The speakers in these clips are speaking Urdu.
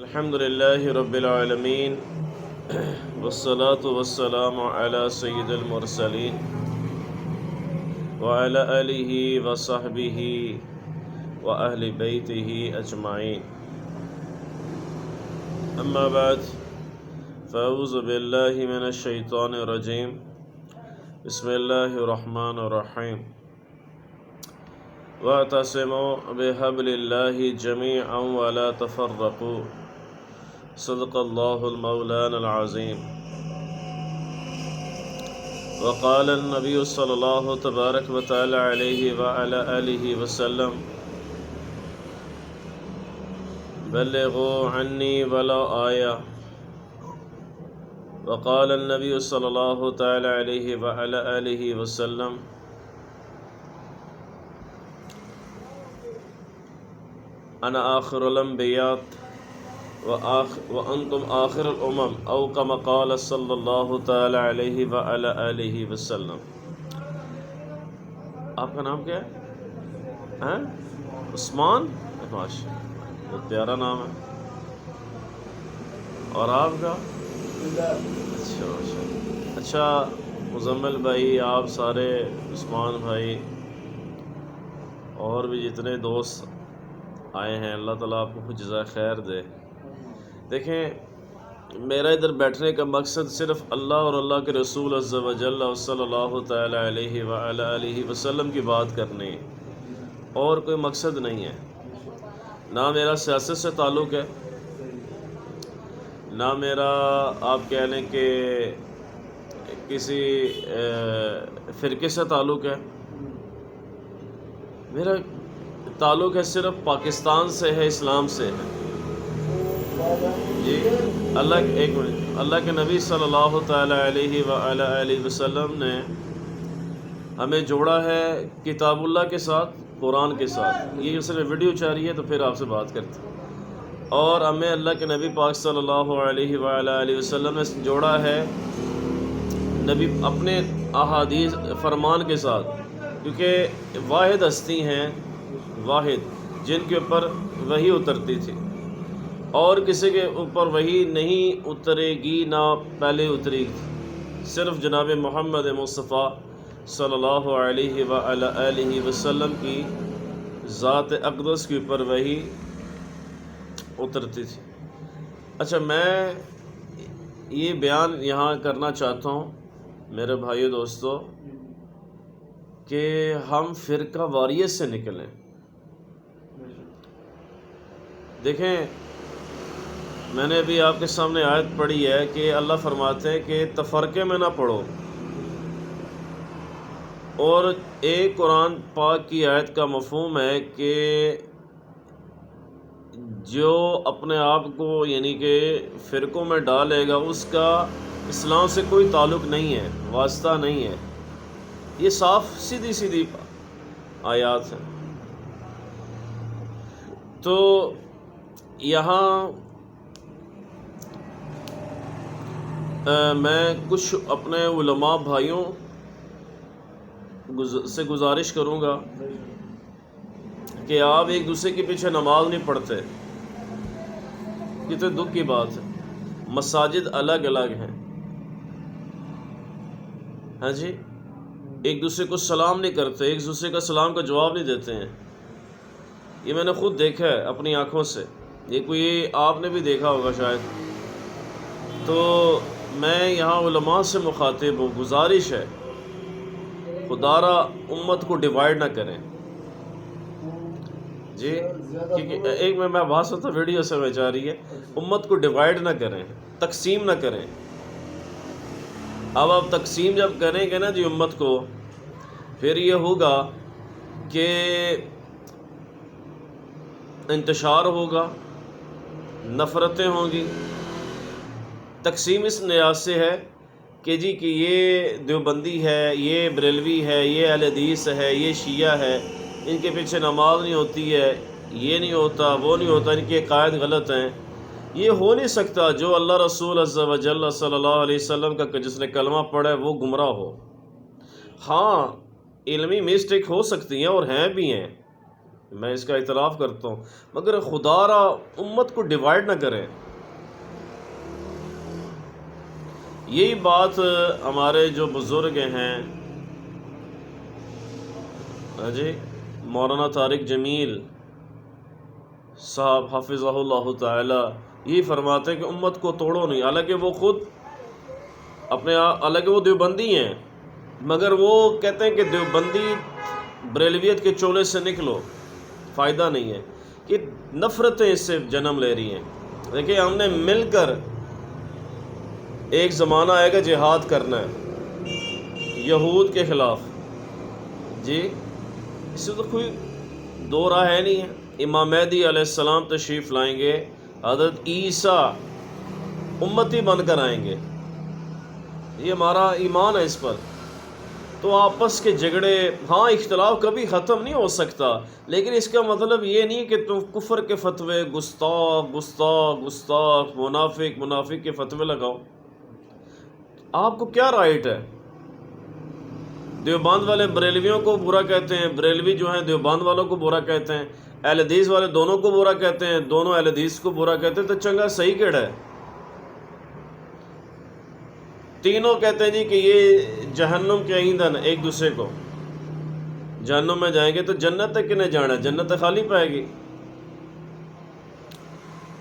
الحمد لله رب العالمين والصلاة والسلام على سيد المرسلين وعلى آله وصحبه وأهل بيته أجمعين. أما بعد فأعوذ بالله من الشيطان الرجيم. بسم الله الرحمن الرحيم. واعتصموا بحبل الله جميعا ولا تفرقوا. صدق الله المولان العظيم. وقال النبي صلى الله تبارك وتعالى عليه وعلى آله وسلم: بلغوا عني ولو آية. وقال النبي صلى الله تعالى عليه وعلى آله وسلم: أنا آخر الأنبياء وأنتم آخر الأمم، أو كما قال صلی اللہ تعالی علیہ وعلی آلہ وسلم. آپ کا نام کیا ہے؟ عثمان؟ ماشاء اللہ، بہت پیارا نام ہے. اور آپ کا؟ اچھا ماشاء اللہ. اچھا مزمل بھائی، آپ سارے، عثمان بھائی اور بھی جتنے دوست آئے ہیں، اللہ تعالیٰ آپ کو جزائے خیر دے. دیکھیں، میرا ادھر بیٹھنے کا مقصد صرف اللہ اور اللہ کے رسول عز و جل صلی اللہ تعالی علیہ وعلی آلہ وسلم کی بات کرنی، اور کوئی مقصد نہیں ہے. نہ میرا سیاست سے تعلق ہے، نہ میرا آپ کہہ لیں کہ کسی فرقے سے تعلق ہے. میرا تعلق ہے صرف پاکستان سے ہے، اسلام سے ہے. جی، ایک منٹ، اللہ کے نبی صلی اللہ تعالی علیہ وعلی آلہ وسلم نے ہمیں جوڑا ہے کتاب اللہ کے ساتھ، قرآن کے ساتھ. یہ صرف ویڈیو چاہ رہی ہے تو پھر آپ سے بات کرتے ہیں. اور ہمیں اللہ کے نبی پاک صلی اللہ علیہ وعلی آلہ وسلم نے جوڑا ہے نبی اپنے احادیث فرمان کے ساتھ، کیونکہ واحد ہستی ہیں، واحد جن کے اوپر وحی اترتی تھی، اور کسی کے اوپر وحی نہیں اترے گی، نہ پہلے اتری تھی. صرف جناب محمد مصطفیٰ صلی اللہ علیہ وعلی آلہ وسلم کی ذات اقدس کے اوپر وحی اترتی تھی. اچھا، میں یہ بیان یہاں کرنا چاہتا ہوں میرے بھائیو دوستو کہ ہم فرقہ واریت سے نکلیں. دیکھیں، میں نے ابھی آپ کے سامنے آیت پڑھی ہے کہ اللہ فرماتے ہیں کہ تفرقے میں نہ پڑھو. اور ایک قرآن پاک کی آیت کا مفہوم ہے کہ جو اپنے آپ کو یعنی کہ فرقوں میں ڈالے گا، اس کا اسلام سے کوئی تعلق نہیں ہے، واسطہ نہیں ہے. یہ صاف سیدھی سیدھی آیات ہیں. تو یہاں میں کچھ اپنے علماء بھائیوں سے گزارش کروں گا کہ آپ ایک دوسرے کے پیچھے نماز نہیں پڑھتے. یہ تو دکھ کی بات ہے. مساجد الگ الگ ہیں، ہاں جی، ایک دوسرے کو سلام نہیں کرتے، ایک دوسرے کا سلام کا جواب نہیں دیتے ہیں. یہ میں نے خود دیکھا ہے اپنی آنکھوں سے. یہ کوئی آپ نے بھی دیکھا ہوگا شاید. تو میں یہاں علماء سے مخاطب ہوں، گزارش ہے خدا را امت کو ڈیوائیڈ نہ کریں. جی، کیونکہ ایک میں بات سنتا ویڈیو سے میں چاہ رہی ہے، امت کو ڈیوائیڈ نہ کریں، تقسیم نہ کریں. اب آپ تقسیم جب کریں گے نا جی امت کو، پھر یہ ہوگا کہ انتشار ہوگا، نفرتیں ہوں گی. تقسیم اس نیاز سے ہے کہ جی کہ یہ دیوبندی ہے، یہ بریلوی ہے، یہ اہل حدیث ہے، یہ شیعہ ہے، ان کے پیچھے نماز نہیں ہوتی ہے، یہ نہیں ہوتا، وہ نہیں ہوتا، ان کے عقائد غلط ہیں. یہ ہو نہیں سکتا. جو اللہ رسول عز و جل صلی اللہ علیہ وسلم کا جس نے کلمہ پڑھا ہے وہ گمراہ ہو. ہاں، علمی مسٹیک ہو سکتی ہیں اور ہیں بھی ہیں، میں اس کا اعتراف کرتا ہوں، مگر خدا را امت کو ڈیوائیڈ نہ کریں۔ یہی بات ہمارے جو بزرگ ہیں جی مولانا طارق جمیل صاحب حفظہ اللہ تعالی، یہی فرماتے ہیں کہ امت کو توڑو نہیں، حالانکہ وہ خود اپنے حالانکہ وہ دیوبندی ہیں، مگر وہ کہتے ہیں کہ دیوبندی بریلویت کے چولے سے نکلو، فائدہ نہیں ہے، کہ نفرتیں اس سے جنم لے رہی ہیں۔ دیکھیں ہم نے مل کر ایک زمانہ آئے گا جہاد کرنا ہے یہود کے خلاف، جی اس سے تو کوئی دو راہ ہے نہیں ہے۔ امام مہدی علیہ السلام تشریف لائیں گے، حضرت عیسیٰ امتی بن کر آئیں گے، یہ ہمارا ایمان ہے اس پر۔ تو آپس کے جھگڑے، ہاں اختلاف کبھی ختم نہیں ہو سکتا، لیکن اس کا مطلب یہ نہیں کہ تم کفر کے فتوے، گستاخ گستاخ گستاخ، منافق منافق کے فتوے لگاؤ۔ آپ کو کیا رائٹ ہے؟ دیوبند والے بریلویوں کو برا کہتے ہیں، بریلوی جو ہیں دیوبند والوں کو برا کہتے ہیں، اہل حدیث والے دونوں کو برا کہتے ہیں، دونوں اہل حدیث کو برا کہتے ہیں، تو چنگا صحیح کیڑا ہے؟ تینوں کہتے ہیں جی کہ یہ جہنم کے ایندھن ایک دوسرے کو، جہنم میں جائیں گے تو جنت تک کنہیں جانا ہے، جنت خالی پائے گی۔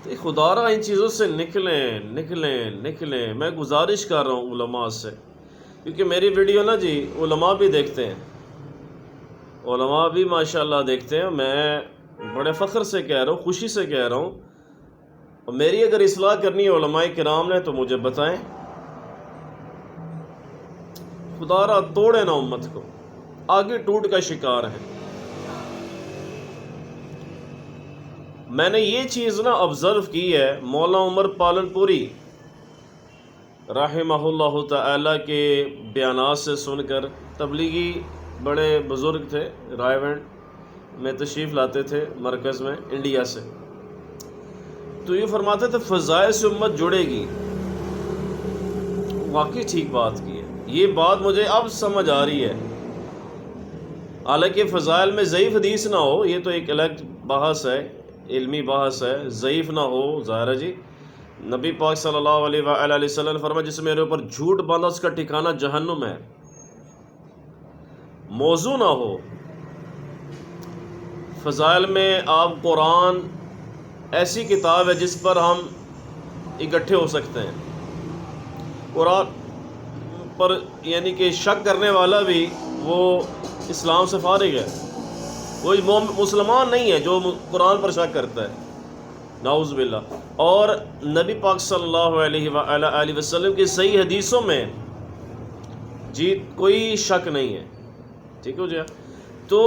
تو خدا را ان چیزوں سے نکلیں نکلیں نکلیں۔ میں گزارش کر رہا ہوں علماء سے، کیونکہ میری ویڈیو نا جی علماء بھی دیکھتے ہیں، علماء بھی ماشاءاللہ دیکھتے ہیں۔ میں بڑے فخر سے کہہ رہا ہوں، خوشی سے کہہ رہا ہوں، اور میری اگر اصلاح کرنی ہے علماء کرام نے تو مجھے بتائیں۔ خدا را توڑے نا امت کو، آگے ٹوٹ کا شکار ہیں۔ میں نے یہ چیز نا آبزرو کی ہے، مولانا عمر پالن پوری رحمہ اللہ تعالی کے بیانات سے سن کر۔ تبلیغی بڑے بزرگ تھے، رائے ونڈ میں تشریف لاتے تھے مرکز میں انڈیا سے، تو یہ فرماتے تھے فضائل سے امت جڑے گی۔ واقعی ٹھیک بات کی ہے، یہ بات مجھے اب سمجھ آ رہی ہے۔ حالانکہ فضائل میں ضعیف حدیث نہ ہو، یہ تو ایک الگ بحث ہے، علمی بحث ہے، ضعیف نہ ہو ظاہر ہے جی۔ نبی پاک صلی اللہ علیہ وآلہ وسلم نے فرمایا جس میرے اوپر جھوٹ باندھا اس کا ٹھکانہ جہنم ہے۔ موضوع نہ ہو فضائل میں۔ آپ قرآن ایسی کتاب ہے جس پر ہم اکٹھے ہو سکتے ہیں، قرآن پر یعنی کہ شک کرنے والا بھی وہ اسلام سے فارغ ہے، کوئی مسلمان نہیں ہے جو قرآن پر شک کرتا ہے، نعوذ باللہ۔ اور نبی پاک صلی اللہ علیہ وآلہ وسلم کی صحیح حدیثوں میں جی کوئی شک نہیں ہے، ٹھیک ہو جائے۔ تو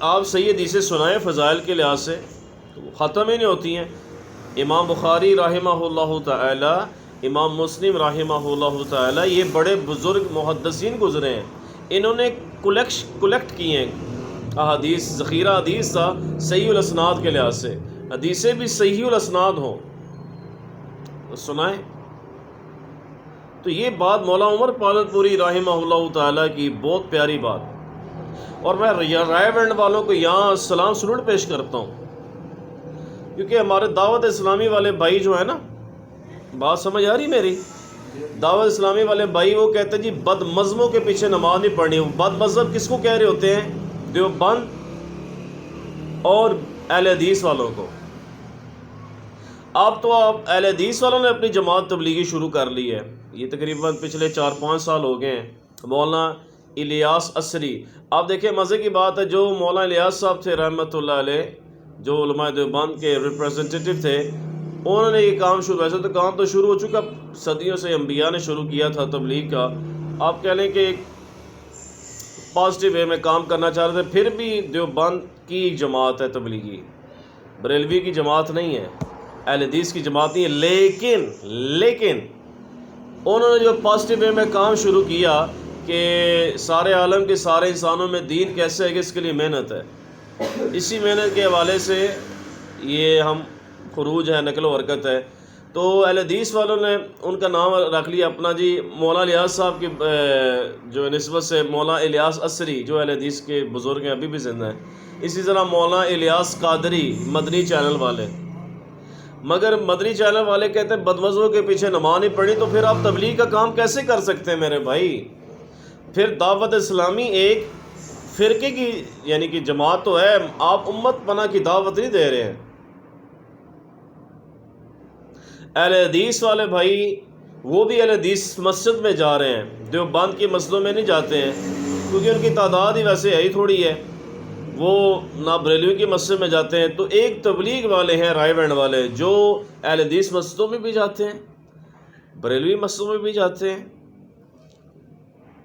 آپ صحیح حدیثیں سنائیں فضائل کے لحاظ سے، تو وہ ختم ہی نہیں ہوتی ہیں۔ امام بخاری رحمہ اللہ تعالی، امام مسلم رحمہ اللہ تعالی، یہ بڑے بزرگ محدثین گزرے ہیں، انہوں نے کلیکٹ کی ہیں احادیث، ذخیرہ حدیث تھا صحیح الاسناد کے لحاظ سے، حدیثیں بھی صحیح الاسناد ہوں تو سنائیں۔ تو یہ بات مولانا عمر پالن پوری رحمہ اللہ تعالی کی بہت پیاری بات، اور میں رائے ونڈ والوں کو یہاں سلام سلوٹ پیش کرتا ہوں، کیونکہ ہمارے دعوت اسلامی والے بھائی جو ہیں نا، بات سمجھ آ رہی میری؟ دعوت اسلامی والے بھائی وہ کہتے ہیں جی بد مذہبوں کے پیچھے نماز نہیں پڑھنی۔ بد مذہب کس کو کہہ رہے ہوتے ہیں؟ دیوبند اور اہل حدیث والوں کو۔ آپ اہل حدیث والوں نے اپنی جماعت تبلیغی شروع کر لی ہے، یہ تقریباً پچھلے 4-5 سال ہو گئے ہیں۔ مولانا الیاس عصری، آپ دیکھیں مزے کی بات ہے، جو مولانا الیاس صاحب تھے رحمۃ اللہ علیہ، جو علماء دیوبند کے ریپریزنٹیٹو تھے، انہوں نے یہ کام شروع، ویسے تو کام تو شروع ہو چکا، صدیوں سے انبیاء نے شروع کیا تھا تبلیغ کا۔ آپ کہہ لیں کہ ایک پازیٹیو وے میں کام کرنا چاہ رہے تھے، پھر بھی دیوبند کی ایک جماعت ہے تبلیغی، بریلوی کی جماعت نہیں ہے، اہل حدیث کی جماعت نہیں ہے، لیکن انہوں نے جو پازیٹیو وے میں کام شروع کیا کہ سارے عالم کے سارے انسانوں میں دین کیسے ہے کہ اس کے لیے محنت ہے، اسی محنت کے حوالے سے یہ ہم خروج ہے، نقل و حرکت ہے۔ تو اہل حدیث والوں نے ان کا نام رکھ لیا اپنا جی مولانا الیاس صاحب کی جو نسبت سے مولانا الیاس عصری، جو اہل حدیث کے بزرگ ہیں، ابھی بھی زندہ ہیں، اسی طرح مولانا الیاس قادری مدنی چینل والے. مگر مدنی چینل والے کہتے ہیں بدمزوں کے پیچھے نماز نہیں پڑھی، تو پھر آپ تبلیغ کا کام کیسے کر سکتے ہیں میرے بھائی؟ پھر دعوت اسلامی ایک فرقے کی یعنی کہ جماعت تو ہے، آپ امت پناہ کی دعوت نہیں دے رہے ہیں. اہل حدیث والے بھائی وہ بھی اہل حدیث مسجد میں جا رہے ہیں، دیوبند کی مسجدوں میں نہیں جاتے ہیں کیونکہ ان کی تعداد ہی ویسے ہے ہی تھوڑی ہے، وہ نہ بریلوی کی مسجد میں جاتے ہیں. تو ایک تبلیغ والے ہیں رائے بینڈ والے جو اہل حدیث مسجدوں میں بھی جاتے ہیں، بریلوی مسجدوں میں بھی جاتے ہیں.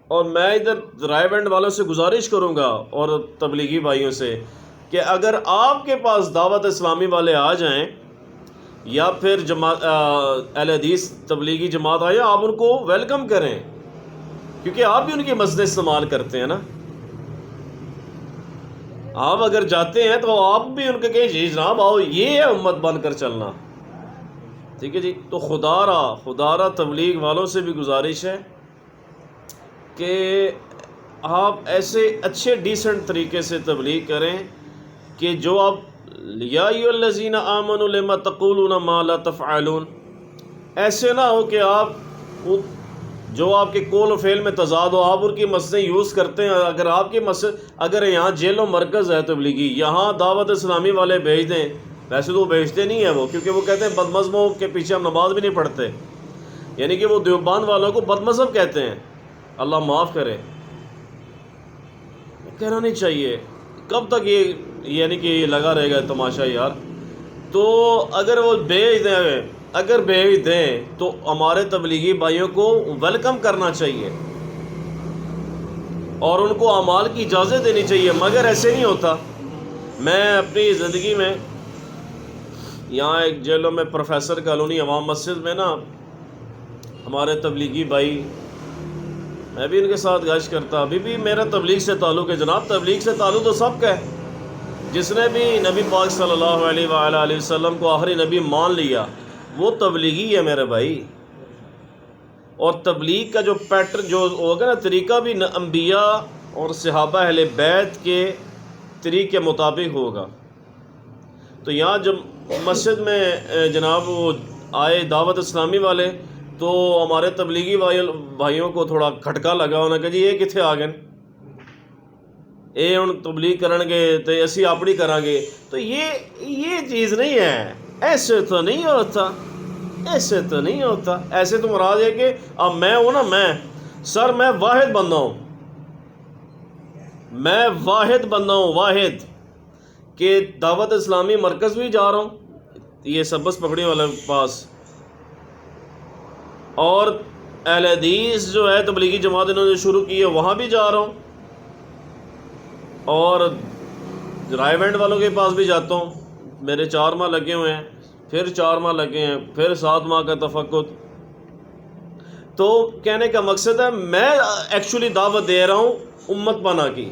اور میں ادھر رائے بینڈ والوں سے گزارش کروں گا اور تبلیغی بھائیوں سے کہ اگر آپ کے پاس دعوت اسلامی والے آ جائیں یا پھر جماعت اہل حدیث تبلیغی جماعت آئے، آپ ان کو ویلکم کریں کیونکہ آپ بھی ان کی مسجد استعمال کرتے ہیں نا. آپ اگر جاتے ہیں تو آپ بھی ان کے کہیں جی جناب آؤ، یہ ہے امت بن کر چلنا. ٹھیک ہے جی. تو خدا را تبلیغ والوں سے بھی گزارش ہے کہ آپ ایسے اچھے ڈیسنٹ طریقے سے تبلیغ کریں کہ جو آپ یا ایھا الذین آمنوا لم تقولون ما لا تفعلون، ایسے نہ ہو کہ آپ جو آپ کے قول و فعل میں تضاد ہو، آپ ان کی مسجدیں یوز کرتے ہیں. اگر آپ کی مسجد اگر یہاں جیل و مرکز ہے تبلیغی، یہاں دعوت اسلامی والے بھیج دیں، ویسے تو وہ بھیجتے نہیں ہیں وہ، کیونکہ وہ کہتے ہیں بدمذہبوں کے پیچھے ہم نماز بھی نہیں پڑھتے، یعنی کہ وہ دیوبند والوں کو بدمذہب کہتے ہیں. اللہ معاف کرے، کہنا نہیں چاہیے. کب تک یہ یعنی کہ یہ لگا رہے گا تماشا یار؟ تو اگر وہ بھیج دیں تو ہمارے تبلیغی بھائیوں کو ویلکم کرنا چاہیے اور ان کو اعمال کی اجازت دینی چاہیے. مگر ایسے نہیں ہوتا. میں اپنی زندگی میں یہاں ایک جیلوں میں پروفیسر کالونی عوام مسجد میں نا ہمارے تبلیغی بھائی، میں بھی ان کے ساتھ گشت کرتا. ابھی بھی میرا تبلیغ سے تعلق ہے جناب. تبلیغ سے تعلق تو سب کا ہے. جس نے بھی نبی پاک صلی اللہ علیہ وآلہ وسلم کو آخری نبی مان لیا وہ تبلیغی ہے میرے بھائی. اور تبلیغ کا جو پیٹرن جو ہوگا نا، طریقہ بھی انبیاء اور صحابہ اہل بیت کے طریقے کے مطابق ہوگا. تو یہاں جب مسجد میں جناب وہ آئے دعوت اسلامی والے تو ہمارے تبلیغی بھائیوں کو تھوڑا کھٹکا لگا. انہوں نے کہا جی یہ کتنے آ گئے، یہ ہوں تبلیغ کرنگے تو اسی اپنی کریں گے. تو یہ چیز نہیں ہے. ایسے تو نہیں ہوتا، ایسے تو نہیں ہوتا. ایسے تو مراد ہے کہ اب میں ہوں نا، میں واحد بندہ ہوں، میں واحد بندہ ہوں، واحد کہ دعوت اسلامی مرکز بھی جا رہا ہوں یہ سبز پکڑی والے پاس، اور اہل حدیث جو ہے تبلیغی جماعت انہوں نے شروع کی ہے وہاں بھی جا رہا ہوں، اور رائے بینڈ والوں کے پاس بھی جاتا ہوں. میرے 4 ماہ لگے ہوئے ہیں، پھر 4 ماہ لگے ہیں، پھر 7 ماہ کا تفقد. تو کہنے کا مقصد ہے میں ایکچولی دعوت دے رہا ہوں امت پناہ کی.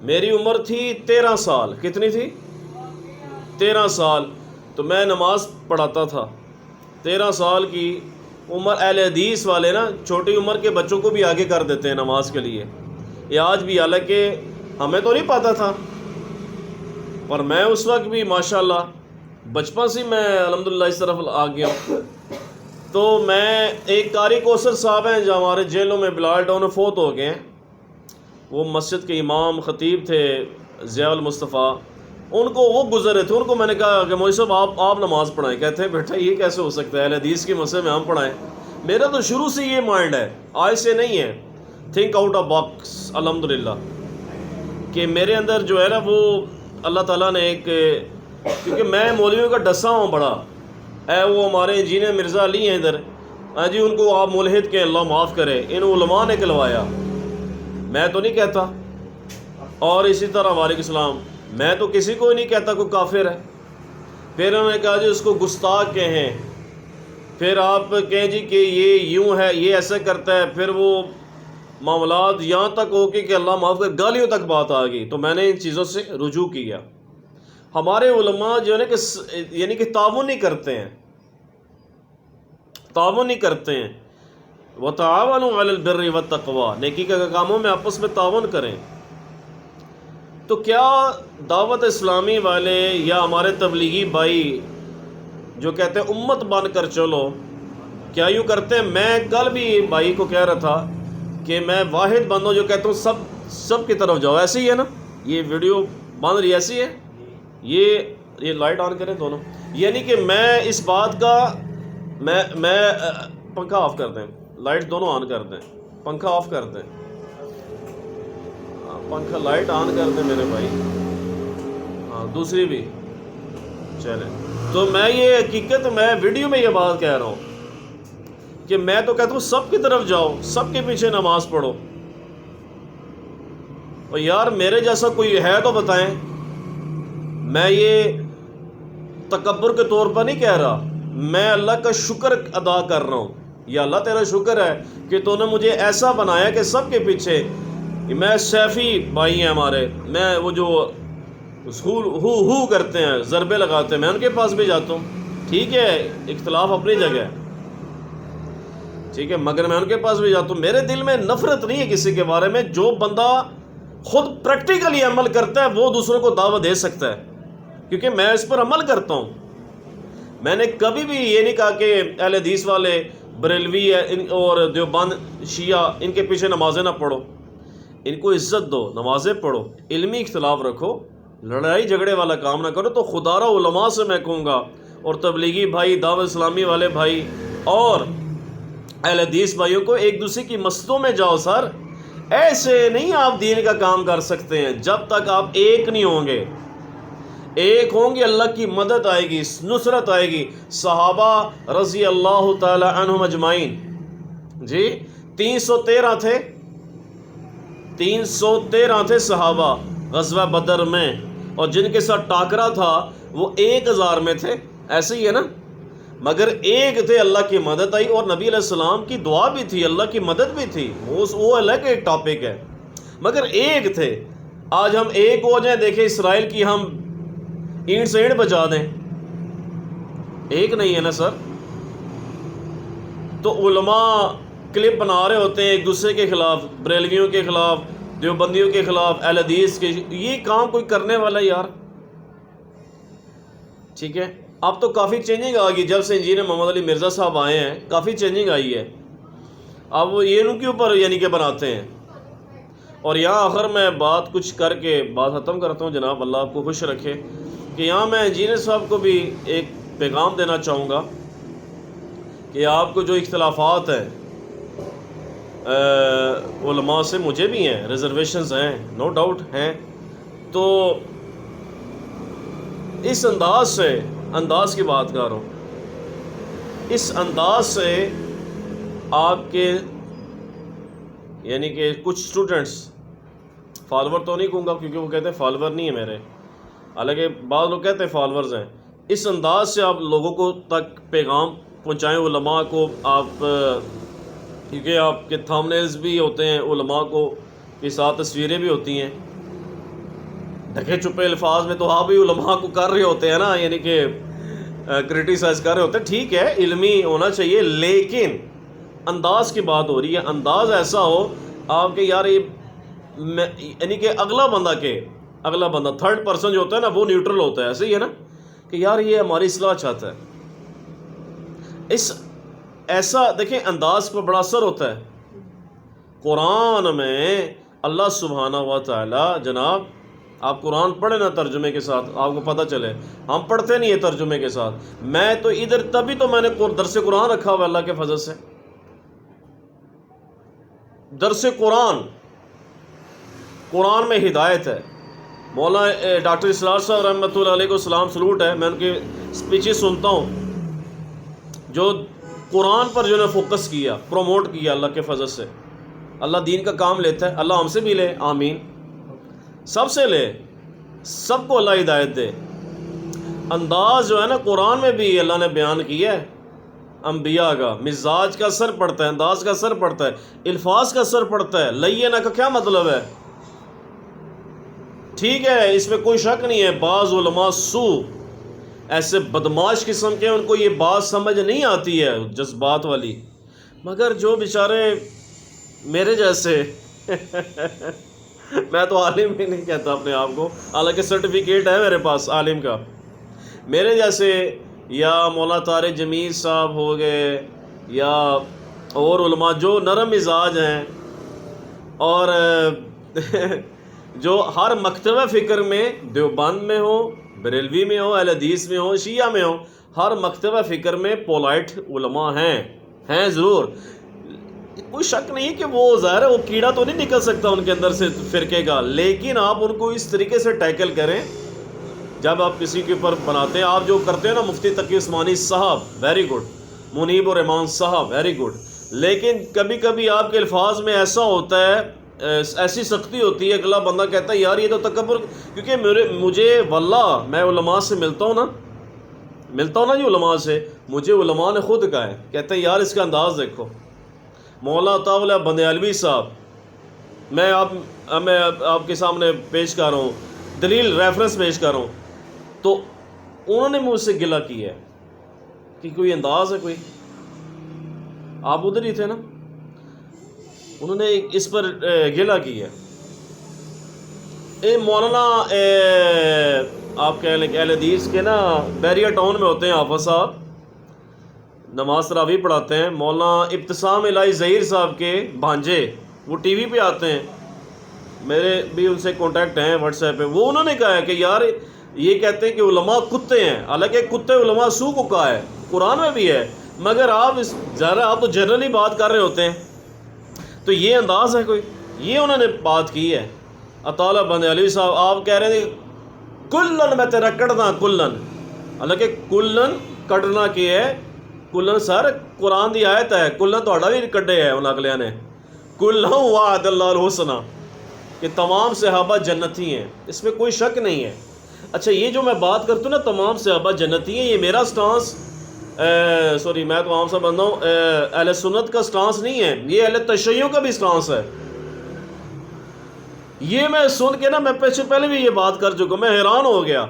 میری عمر تھی 13 سال. کتنی تھی؟ 13 سال. تو میں نماز پڑھاتا تھا. 13 سال کی عمر. اہل حدیث والے نا چھوٹی عمر کے بچوں کو بھی آگے کر دیتے ہیں نماز کے لیے. یہ آج بھی، حالانکہ ہمیں تو نہیں پتا تھا، پر میں اس وقت بھی ماشاءاللہ بچپن سے میں الحمدللہ اس طرف آ گیا ہوں. تو میں ایک قاری کوثر صاحب ہیں جو ہمارے جیلوں میں بلال ٹاؤن میں فوت ہو گئے ہیں، وہ مسجد کے امام خطیب تھے ضیاء المصطفیٰ. ان کو وہ گزر رہے تھے، ان کو میں نے کہا کہ مولوی صاحب آپ نماز پڑھائیں. کہتے ہیں بیٹا یہ کیسے ہو سکتا ہے، اہل حدیث کی مسجد میں ہم پڑھائیں. میرا تو شروع سے یہ مائنڈ ہے، آج سے نہیں ہے. تھنک آؤٹ آف باکس الحمدللہ، کہ میرے اندر جو ہے نا وہ اللہ تعالیٰ نے ایک، کیونکہ میں مولویوں کا ڈسا ہوں بڑا. وہ ہمارے انجینئر مرزا علی ہیں ادھر، ہاں جی ان کو آپ ملحد کہیں، اللہ معاف کرے، ان علماء نے کہلوایا، میں تو نہیں کہتا. اور اسی طرح وعلیکم السلام، میں تو کسی کو ہی نہیں کہتا کوئی کافر ہے. پھر انہوں نے کہا جی اس کو گستاخ کہیں، پھر آپ کہیں جی کہ یہ یوں ہے، یہ ایسا کرتا ہے. پھر وہ معاملات یہاں تک ہو کہ اللہ معاف کرے گالیوں تک بات آ گئی. تو میں نے ان چیزوں سے رجوع کیا. ہمارے علماء جو ہے کہ یعنی کہ تعاون نہیں کرتے ہیں، تعاون نہیں کرتے ہیں. وَتَعَاوَنُوا عَلَى الْبِرِّ وَالتَّقْوَىٰ، نیکی کے کاموں میں آپس میں تعاون کریں. تو کیا دعوت اسلامی والے یا ہمارے تبلیغی بھائی جو کہتے ہیں امت بن کر چلو، کیا یوں کرتے ہیں؟ میں کل بھی بھائی کو کہہ رہا تھا کہ میں واحد بندوں جو کہتا ہوں سب کی طرف جاؤ، ایسے ہی ہے نا؟ یہ ویڈیو بن رہی ایسی ہے، یہ لائٹ آن کریں دونوں، یعنی کہ میں اس بات کا میں پنکھا آف کر دیں، لائٹ دونوں آن کر دیں، پنکھا آف کر دیں، پنکھا لائٹ آن کر دیں میرے بھائی، ہاں دوسری بھی چلیں۔ تو میں یہ حقیقت میں ویڈیو میں یہ بات کہہ رہا ہوں کہ میں تو کہتا ہوں سب کی طرف جاؤ، سب کے پیچھے نماز پڑھو، اور یار میرے جیسا کوئی ہے تو بتائیں۔ میں یہ تکبر کے طور پر نہیں کہہ رہا، میں اللہ کا شکر ادا کر رہا ہوں، یا اللہ تیرا شکر ہے کہ تو نے مجھے ایسا بنایا کہ سب کے پیچھے، میں سیفی بھائی ہیں ہمارے، میں وہ جو ہو کرتے ہیں، ضربے لگاتے ہیں، میں ان کے پاس بھی جاتا ہوں، ٹھیک ہے اختلاف اپنی جگہ ہے، ٹھیک ہے، مگر میں ان کے پاس بھی جاتا ہوں۔ میرے دل میں نفرت نہیں ہے کسی کے بارے میں، جو بندہ خود پریکٹیکلی عمل کرتا ہے وہ دوسروں کو دعوت دے سکتا ہے، کیونکہ میں اس پر عمل کرتا ہوں۔ میں نے کبھی بھی یہ نہیں کہا کہ اہل حدیث والے بریلوی اور دیوبند شیعہ ان کے پیچھے نمازیں نہ پڑھو، ان کو عزت دو، نمازیں پڑھو، علمی اختلاف رکھو، لڑائی جھگڑے والا کام نہ کرو۔ تو خدارہ علماء سے میں کہوں گا، اور تبلیغی بھائی، دعوت اسلامی والے بھائی اور اہل حدیث بھائیوں کو، ایک دوسرے کی مسجدوں میں جاؤ سر، ایسے نہیں آپ دین کا کام کر سکتے ہیں جب تک آپ ایک نہیں ہوں گے۔ ایک ہوں گے اللہ کی مدد آئے گی، نصرت آئے گی۔ صحابہ رضی اللہ تعالی عنہم اجمعین، جی 313 تھے، 313 تھے صحابہ غزوہ بدر میں، اور جن کے ساتھ ٹاکرا تھا وہ 1000 میں تھے، ایسے ہی ہے نا؟ مگر ایک تھے، اللہ کی مدد آئی، اور نبی علیہ السلام کی دعا بھی تھی، اللہ کی مدد بھی تھی، وہ الگ ایک ٹاپک ہے، مگر ایک تھے۔ آج ہم ایک ہو جائیں، دیکھیں اسرائیل کی ہم اینٹ سے اینٹ بچا دیں، ایک نہیں ہے نا سر؟ تو علماء کلپ بنا رہے ہوتے ہیں ایک دوسرے کے خلاف، بریلویوں کے خلاف، دیوبندیوں کے خلاف، اہل حدیث کے، یہ کام کوئی کرنے والا یار؟ ٹھیک ہے، اب تو کافی چینجنگ آ گئی، جب سے انجینئر محمد علی مرزا صاحب آئے ہیں کافی چینجنگ آئی ہے۔ اب وہ یہ ان کے اوپر یعنی کہ بناتے ہیں۔ اور یہاں آخر میں بات کچھ کر کے بات ختم کرتا ہوں، جناب اللہ آپ کو خوش رکھے، کہ یہاں میں انجینئر صاحب کو بھی ایک پیغام دینا چاہوں گا کہ آپ کو جو اختلافات ہیں علماء سے، مجھے بھی ہیں، ریزرویشنز ہیں، نو ڈاؤٹ ہیں، تو اس انداز کی بات کر رہا ہوں، اس انداز سے آپ کے یعنی کہ کچھ اسٹوڈنٹس، فالوور تو نہیں کہوں گا کیونکہ وہ کہتے ہیں فالوور نہیں ہے میرے، حالانکہ بعض لوگ کہتے ہیں فالورز ہیں، اس انداز سے آپ لوگوں کو تک پیغام پہنچائیں، علماء کو آپ، کیونکہ آپ کے تھامنیلز بھی ہوتے ہیں علماء کو کے ساتھ تصویریں بھی ہوتی ہیں، ڈھکے چھپے الفاظ میں تو آپ بھی علماء کو کر رہے ہوتے ہیں نا، یعنی کہ کرٹیسائز کر رہے ہوتے ہیں، ٹھیک ہے علمی ہونا چاہیے، لیکن انداز کی بات ہو رہی ہے، انداز ایسا ہو آپ کے یار یہ، یعنی کہ اگلا بندہ تھرڈ پرسن جو ہوتا ہے نا وہ نیوٹرل ہوتا ہے، ایسے ہی ہے نا کہ یار یہ ہماری اصلاح چاہتا ہے۔ ایسا دیکھیں انداز پر بڑا اثر ہوتا ہے۔ قرآن میں اللہ سبحانہ و تعالی، جناب آپ قرآن پڑھیں نا ترجمے کے ساتھ، آپ کو پتہ چلے، ہم پڑھتے نہیں ہیں ترجمے کے ساتھ، میں تو ادھر تبھی تو میں نے درس قرآن رکھا ہوا اللہ کے فضل سے، درس قرآن میں ہدایت ہے۔ مولانا ڈاکٹر اسرار صاحب رحمۃ اللہ علیہ کو سلام سلوٹ ہے، میں ان کی اسپیچز سنتا ہوں، جو قرآن پر جو نے فوکس کیا، پروموٹ کیا اللہ کے فضل سے۔ اللہ دین کا کام لیتا ہے، اللہ ہم سے بھی لے، آمین، سب سے لے، سب کو اللہ ہدایت دے۔ انداز جو ہے نا قرآن میں بھی اللہ نے بیان کیا ہے، انبیاء کا مزاج کا اثر پڑتا ہے، انداز کا اثر پڑتا ہے، الفاظ کا اثر پڑتا ہے۔ لینا کا کیا مطلب ہے؟ ٹھیک ہے اس میں کوئی شک نہیں ہے، بعض علماء ایسے بدماش قسم کے، ان کو یہ بات سمجھ نہیں آتی ہے جذبات والی، مگر جو بیچارے میرے جیسے میں تو عالم ہی نہیں کہتا اپنے آپ کو، حالانکہ سرٹیفکیٹ ہے میرے پاس عالم کا۔ میرے جیسے یا مولانا طارق جمیل صاحب ہو گئے یا اور علماء جو نرم مزاج ہیں اور جو ہر مکتبہ فکر میں، دیوبند میں ہو، بریلوی میں ہو، اہل حدیث میں ہو، شیعہ میں ہو، ہر مکتبہ فکر میں پولائٹ علماء ہیں ضرور، کوئی شک نہیں کہ وہ ظاہر ہے وہ کیڑا تو نہیں نکل سکتا ان کے اندر سے فرقے کا، لیکن آپ ان کو اس طریقے سے ٹیکل کریں جب آپ کسی کے اوپر بناتے ہیں۔ آپ جو کرتے ہیں نا مفتی تقی عثمانی صاحب ویری گڈ، منیب الرحمان صاحب ویری گڈ، لیکن کبھی کبھی آپ کے الفاظ میں ایسا ہوتا ہے، ایسی سختی ہوتی ہے، اگلا بندہ کہتا ہے یار یہ تو تکبر، کیونکہ مجھے واللہ میں علماء سے ملتا ہوں نا جی، علماء سے مجھے علماء نے خود کہا ہے، کہتے ہیں یار اس کا انداز دیکھو۔ مولانا عطاء بندیالوی صاحب، میں آپ کے سامنے پیش کر رہا ہوں، دلیل ریفرنس پیش کر رہا ہوں، تو انہوں نے مجھ سے گلہ کیا ہے کہ کوئی انداز ہے کوئی، آپ ادھر ہی تھے نا، انہوں نے اس پر گلہ کیا ہے۔ مولانا آپ کہہ لیں کہ اہل حدیث کے نا بیریا ٹاؤن میں ہوتے ہیں حافظ صاحب، نماز تراویح پڑھاتے ہیں، مولانا ابتسام الہی ظہیر صاحب کے بھانجے، وہ ٹی وی پہ آتے ہیں، میرے بھی ان سے کانٹیکٹ ہیں واٹس ایپ پہ، وہ انہوں نے کہا ہے کہ یار یہ کہتے ہیں کہ علماء کتے ہیں، حالانکہ کتے علماء سو کو کہا ہے، قرآن میں بھی ہے، مگر آپ آپ تو جنرلی بات کر رہے ہوتے ہیں، تو یہ انداز ہے کوئی، یہ انہوں نے بات کی ہے۔ عطا بندیالوی صاحب آپ کہہ رہے تھے کلن میں تیرا کٹنا کلن، حالانکہ کلن کٹنا کی ہے، کلن سر قرآن دی آیت ہے، کلن تھوڑا بھی کٹے ہے ان اگلیاں نے، کلن وعد اللہ الحسنہ، کہ تمام صحابہ جنتی ہیں، اس میں کوئی شک نہیں ہے۔ اچھا یہ جو میں بات کرتا ہوں نا تمام صحابہ جنتی ہیں، یہ میرا سٹانس سوری میں تو عام سا بندہ ہوں، اہل سنت کا سٹانس نہیں ہے، یہ اہل تشیع کا بھی سٹانس ہے۔ یہ میں سن کے نا میں پہلے بھی یہ بات کر چکا، میں حیران ہو گیا،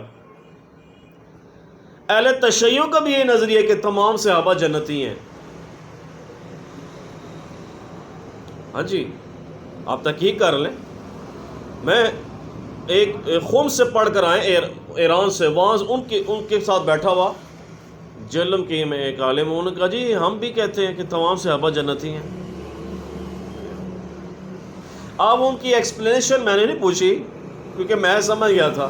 اہل تشیع کا بھی یہ نظریہ کہ تمام صحابہ جنتی ہیں۔ ہاں جی آپ تحقیق کر لیں، میں ایک خم سے پڑھ کر آئے ایران سے، وہاں ان کے ساتھ بیٹھا ہوا جہلم کے میں ایک عالم، انہوں نے کہا جی ہم بھی کہتے ہیں کہ تمام صحابہ جنتی ہیں۔ اب ان کی ایکسپلینیشن میں نے نہیں پوچھی کیونکہ میں سمجھ گیا تھا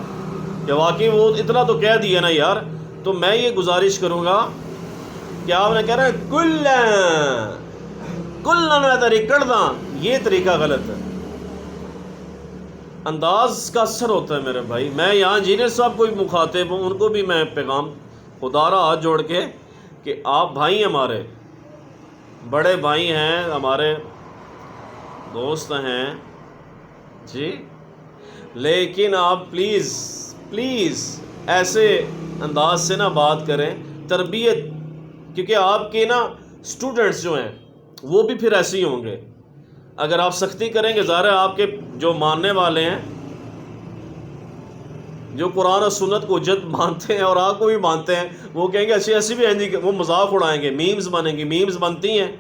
کہ واقعی وہ اتنا تو کہہ دیا نا یار، تو میں یہ گزارش کروں گا کہ آپ نے کہہ رہے ہیں کلن میں تیری کردہ، یہ طریقہ غلط ہے، انداز کا اثر ہوتا ہے میرے بھائی۔ میں یہاں انجینئر صاحب کو بھی مخاطب ہوں، ان کو بھی میں پیغام خدا را ہاتھ جوڑ کے کہ آپ بھائی ہمارے بڑے بھائی ہیں، ہمارے دوست ہیں جی، لیکن آپ پلیز ایسے انداز سے نہ بات کریں، تربیت، کیونکہ آپ کے نا اسٹوڈنٹس جو ہیں وہ بھی پھر ایسے ہی ہوں گے، اگر آپ سختی کریں گے ظاہر ہے آپ کے جو ماننے والے ہیں، جو قرآن اور سنت کو حجت مانتے ہیں اور آپ کو بھی مانتے ہیں، وہ کہیں گے اچھی ایسی بھی ہیں، وہ مذاق اڑائیں گے، میمز بنیں گی، میمز بنتی ہیں،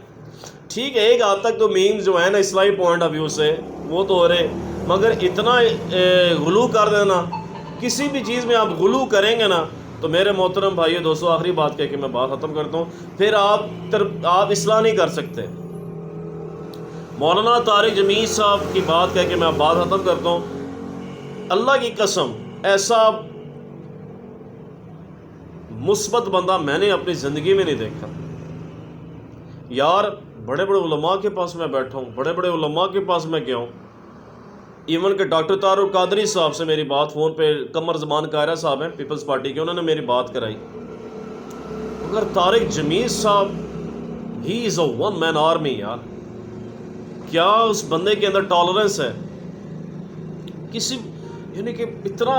ٹھیک ہے ایک حد تک تو میمز جو ہیں نا اسلامی پوائنٹ آف ویو سے وہ تو ہو رہے، مگر اتنا غلو کر دینا، کسی بھی چیز میں آپ غلو کریں گے نا تو میرے محترم بھائیو دوستو، آخری بات کہہ کے میں بات ختم کرتا ہوں، پھر آپ اصلاح نہیں کر سکتے۔ مولانا طارق جمیل صاحب کی بات کہہ کے میں بات ختم کرتا ہوں، اللہ کی قسم ایسا مثبت بندہ میں نے اپنی زندگی میں نہیں دیکھا یار، بڑے بڑے علماء کے پاس میں بیٹھا ہوں، بڑے بڑے علماء کے پاس میں گیا ہوں، ایون کہ ڈاکٹر طارق قادری صاحب سے میری بات فون پہ، قمر زمان قاہرہ صاحب ہیں پیپلز پارٹی کے، انہوں نے میری بات کرائی، مگر طارق جمیل صاحب ہی از اے ون مین آرمی یار، کیا اس بندے کے اندر ٹالرنس ہے، کسی یعنی کہ اتنا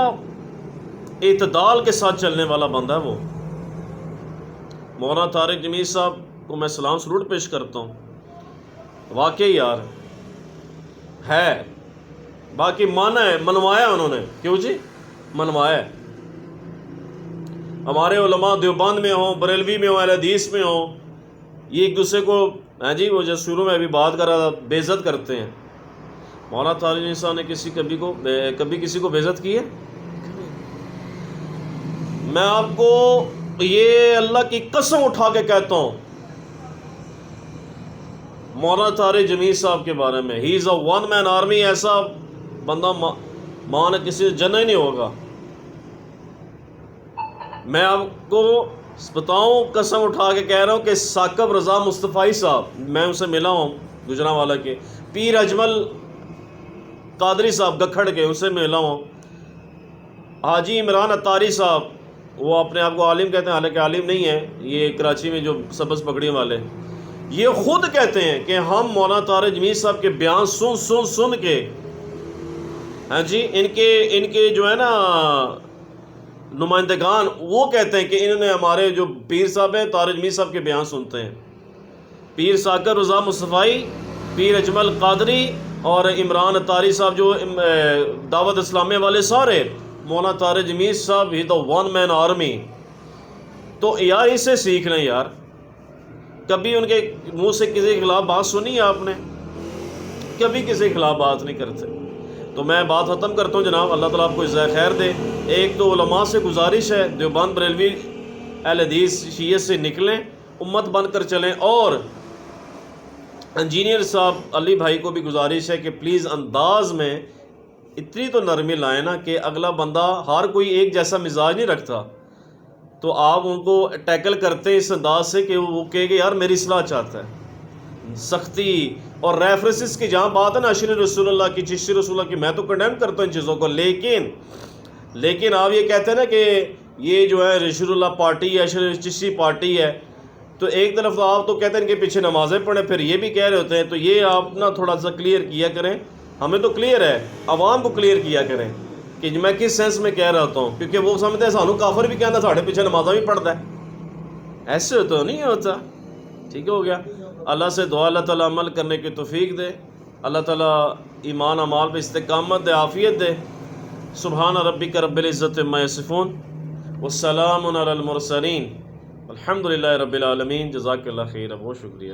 اعتدال کے ساتھ چلنے والا بندہ ہے وہ۔ مولانا طارق جمیل صاحب کو میں سلام سلوٹ پیش کرتا ہوں، واقعی یار ہے، باقی مانا ہے، منوایا انہوں نے، کیوں جی منوایا ہے، ہمارے علماء دیوبند میں ہوں، بریلوی میں ہوں، اہل حدیث میں ہوں، یہ ایک دوسرے کو ہاں جی وہ جو شروع میں ابھی بات کر رہا تھا بے عزت کرتے ہیں، مولانا طارق جمیل صاحب نے کبھی کسی کو بے عزت کی ہے؟ میں آپ کو یہ اللہ کی قسم اٹھا کے کہتا ہوں مولانا طارق جمیل صاحب کے بارے میں، ہی از اے ون مین آرمی، ایسا بندہ ماں نے کسی سے جنا ہی نہیں ہوگا۔ میں آپ کو بتاؤں، قسم اٹھا کے کہہ رہا ہوں کہ ثاقب رضا مصطفی صاحب، میں ان سے ملا ہوں گجرانوالہ کے، پیر اجمل قادری صاحب گکھڑ کے، ان سے ملا ہوں، حاجی عمران اتاری صاحب، وہ اپنے آپ کو عالم کہتے ہیں، حالانکہ عالم نہیں ہے، یہ کراچی میں جو سبز پگڑی والے، یہ خود کہتے ہیں کہ ہم مولانا طارق جمیل صاحب کے بیان سن کے، ہاں جی، ان کے جو ہے نا نمائندگان، وہ کہتے ہیں کہ انہوں نے ہمارے جو پیر صاحب ہیں طارق جمیل صاحب کے بیان سنتے ہیں، پیر ثاقب رضا مصطفی، پیر اجمل قادری اور عمران اتاری صاحب جو دعوت اسلامیہ والے، سارے مولانا طارق جمیل صاحب ہی تو ون مین آرمی۔ تو یار اس سے سیکھ لیں یار، کبھی ان کے منہ سے کسی کے خلاف بات سنی ہے آپ نے؟ کبھی کسی کے خلاف بات نہیں کرتے۔ تو میں بات ختم کرتا ہوں جناب، اللہ تعالیٰ آپ کو جزائے خیر دے۔ ایک تو علماء سے گزارش ہے، دیوبند بریلوی اہل حدیث شیعہ سے نکلیں، امت بن کر چلیں، اور انجینئر صاحب علی بھائی کو بھی گزارش ہے کہ پلیز انداز میں اتنی تو نرمی لائیں نا کہ اگلا بندہ، ہر کوئی ایک جیسا مزاج نہیں رکھتا، تو آپ ان کو ٹیکل کرتے ہیں اس انداز سے کہ وہ کہے کہ یار میری اصلاح چاہتا ہے۔ سختی اور ریفرنسز کی جہاں بات ہے نا، اشری رسول اللہ کی، چشتی رسول اللہ کی، میں تو کنڈیم کرتا ہوں ان چیزوں کو، لیکن آپ یہ کہتے ہیں نا کہ یہ جو ہے رسول اللہ پارٹی ہے، اشری چشتی پارٹی ہے، تو ایک طرف تو آپ تو کہتے ہیں ان کے پیچھے نمازیں پڑھیں، پھر یہ بھی کہہ رہے ہوتے ہیں، تو یہ آپ نا تھوڑا سا کلیئر کیا کریں، ہمیں تو کلیئر ہے، عوام کو کلیئر کیا کریں کہ میں کس سینس میں کہہ رہا ہوتا ہوں، کیونکہ وہ سمجھتے ہیں سانو کافر بھی کہنا، ساڑھے پیچھے نمازیں بھی پڑھتا ہے، ایسے تو نہیں ہوتا۔ ٹھیک ہو گیا؟ اللہ سے دعا اللہ تعالیٰ عمل کرنے کی توفیق دے، اللہ تعالیٰ ایمان اعمال پہ استقامت دے، عافیت دے۔ سبحان ربک رب العزت عما یصفون والسلام علی المرسلین، الحمدللہ رب العالمین۔ جزاک اللہ خیر، بہت شکریہ۔